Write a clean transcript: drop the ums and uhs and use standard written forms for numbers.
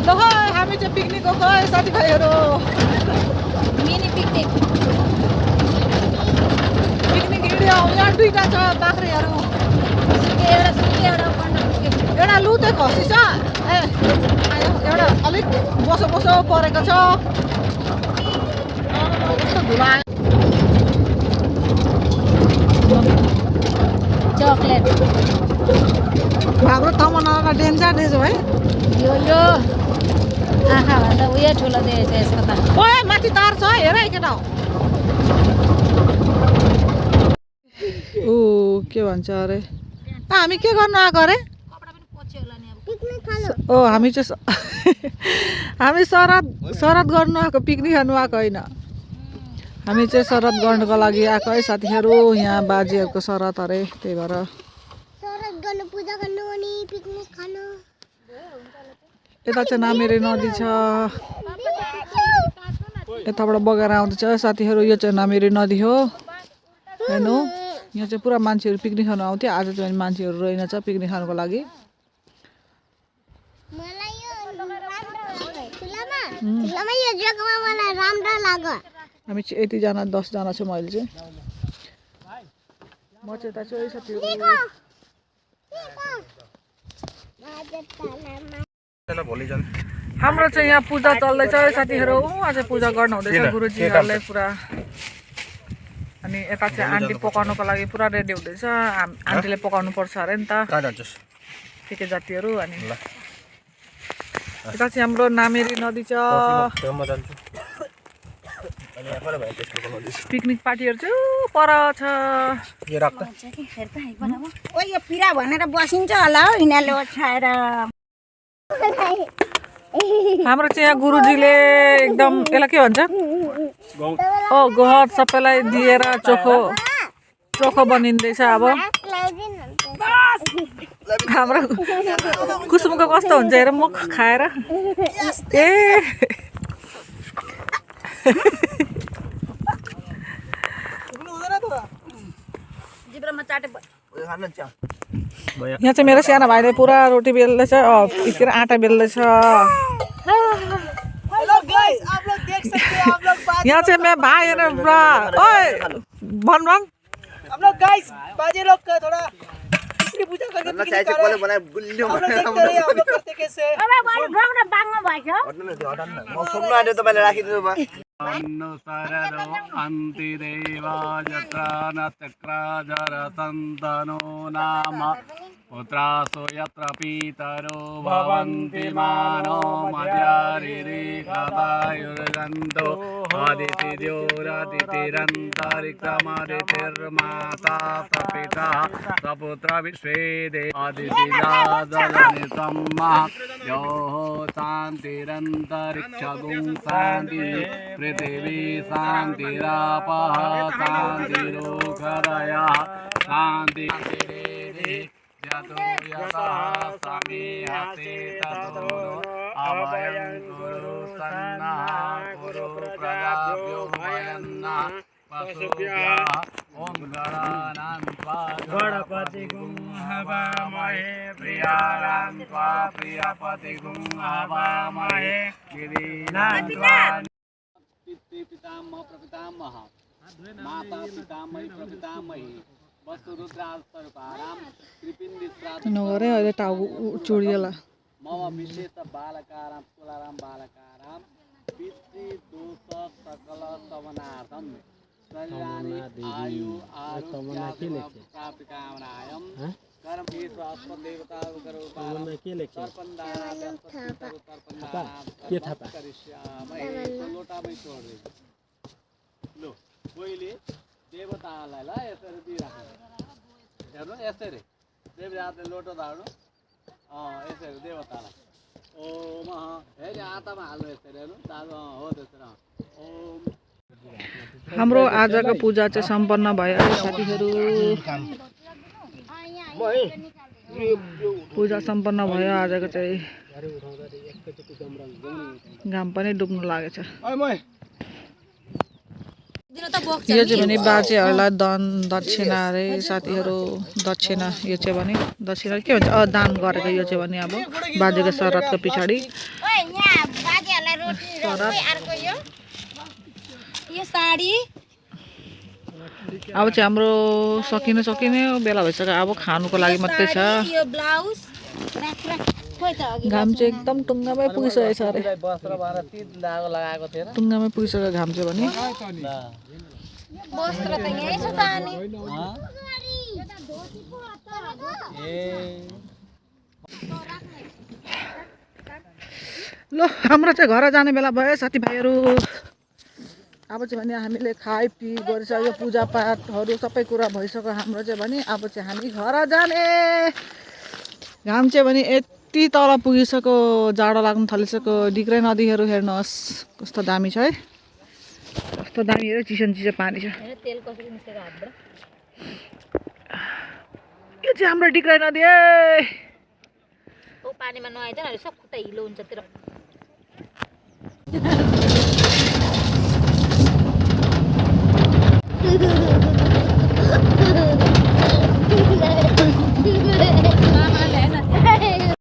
ल खै हामी चाहिँ पिकनिक गएको है साथीभाइहरू मिनी पिकनिक पिकनिक हिँड्यो यहाँ दुईटा छ बाख्रीहरू एउटा लुते खसी छ ए एउटा अलिक बोसो बोसो परेको छ कस्तो धुला चकलेट हाम्रो तमनाका डेन्जर दिएछ है यो आँखाभन्दा उयो ठुलो दिएछ यसको त ओए माथि तार छ हेर केटा ऊ के भन्छ अरे हामी के गर्नु आएको अरे ओ हामी चाहिँ हामी शरद गर्नु आएको पिकनिक खानु आएको होइन हामी चाहिँ शरद गर्नुको लागि आएको है साथीहरू यहाँ बाजेहरूको शरद अरे त्यही भएर यता चाहिँ नामेरी नदी छ यताबाट बगेर आउँदैछ साथीहरू यो चाहिँ नामेरी नदी हो हेर्नु यहाँ चाहिँ पुरा मान्छेहरू पिकनिक खानु आउँथ्यो आज चाहिँ मान्छेहरू रहेनछ पिकनिक खानुको लागि हामी चाहिँ यतिजना 10 जना छौँ अहिले चाहिँ म चाहिँ यता चाहिँ साथीहरू हाम्रो चाहिँ यहाँ पूजा चल्दैछ साथीहरू आज पूजा गर्नु हुँदैछ गुरुजीहरूले पुरा अनि यता चाहिँ आन्टी पकाउनुको लागि पुरा रेडी हुँदैछ आन्टीले पकाउनु पर्छ अरे नि त के जातिहरू अनि यता चाहिँ हाम्रो नामेरी नदी छ पिकनिक पार्टीहरू चाहिँ पर छ यो पिरा भनेर बसिन्छ होला हौ यिनीहरूले ओछ्याएर हाम्रो चाहिँ यहाँ गुरुजीले एकदम यसलाई के भन्छ गहत सबैलाई दिएर चोखो बनिँदैछ अब हाम्रो कुसुमको कस्तो हुन्छ हेर मुख खाएर ए यहाँ चाहिँ मेरो सानो भाइले पुरा रोटी बेल्दैछ के अरे आँटा बेल्दैछ यहाँ चाहिँ मेरो भाइ हेर पुरा ओए भन हम लोग गाइस बाजे लोग का थोड़ा इसकी पूजा करके पिकनिक कर रहे हैं हम लोग देखते रहिए हम लोग करते कैसे अनुसरदो अन्तिदेवा यत्र न चक्राजरसन्तनो नाम पुत्रासो यत्र पितरो भवन्ति मानो मर्यारिरेखदायुर्गन्धो आदितिर्योरादितिरन्तरिक्षमदितिर्माता सपिता सपुत्र विश्वे आदितिराजलनि सम्मा यो शान्तिरन्तरिक्षगुं शान्ति पृथिवी शान्तिरापः शान्तिरोखरयः शान्ति यतो यतः समीहते ततो अभयं कुरु सन्नः कुरु प्रजाभ्यो वयन्नः पशुभ्यः ॐ गणानां त्वा गणपतिगुं हवामहे प्रियाणां त्वा प्रियपतिगुं हवामहे गिरीणां त्वा पितामह प्रपितामह माता पितामही प्रपितामही वस्तुरुद्रास्तरूपाराम कृपिन्दिस्राद नगरे अहिले टाउ चोडिएला मम विशेष बालकाराम कुलाराम बालकाराम पितृ दोष सकल सवनार्थम कल्याणी आयु आरोग्य प्राप्ति कामनायम कर्म के स्वास्थ्य देवता करूपाराम तर्पणदाना तर्पणदाना के थापा करिष्यामि लोटा में छोड दे लो कोइले देवतालाई ल यसरी दिइराख्नु हेर्नु यसरी देवताले लोटो धाड्नु यसरी देवतालाई ओम हेरि आतामा हाल्नु यसरी हेर्नु दाजु हो त्यसरी ओम हाम्रो आजको पूजा चाहिँ सम्पन्न भयो साथीहरू पूजा सम्पन्न भयो आजको चाहिँ घाम पनि डुब्नु लागेछ दिनु त बोक्छ यो चाहिँ भने बाजेहरूलाई दान दक्षिणा अरे साथीहरू दक्षिणा यो चाहिँ भने दक्षिणा के भन्छ दान गरेको यो चाहिँ भने अब बाजेको शरतको पछाडि ओइ यहाँ बाजेहरूलाई रोटी र कोही अर्को यो साडी अब चाहिँ हाम्रो सकिने बेला भइसक्यो अब खानुको लागि मात्रै छ यो ब्लाउज राख खोइ त अघि घाम चाहिँ एकदम टुङ्गामै पुगिसकेको छ अरे वस्त्र भनेर तिन दागो लगाएको थिएन टुङ्गामै पुगिसक्यो घाम चाहिँ भने वस्त्र त यही छ त अनि ल हाम्रो चाहिँ घर जाने बेला भयो साथीभाइहरू अब चाहिँ भने हामीले खाइपी गरिसक्यो पूजापाठहरू सबै कुरा भइसक्यो हाम्रो चाहिँ भने अब चाहिँ हामी घर जाने घाम चाहिँ भने यति तल पुगिसक्यो जाडो लाग्नु थालिसक्यो डिक्रै नदीहरू हेर्नुहोस् कस्तो दामी छ है कस्तो दामी हेर चिसो चिसो पानी छ तेल कसरी निस्केको हातबाट यो चाहिँ हाम्रो डिक्रै नदी है ओ पानीमा नुहाइदैन सब खुट्टा हिलो हुन्छ तेरो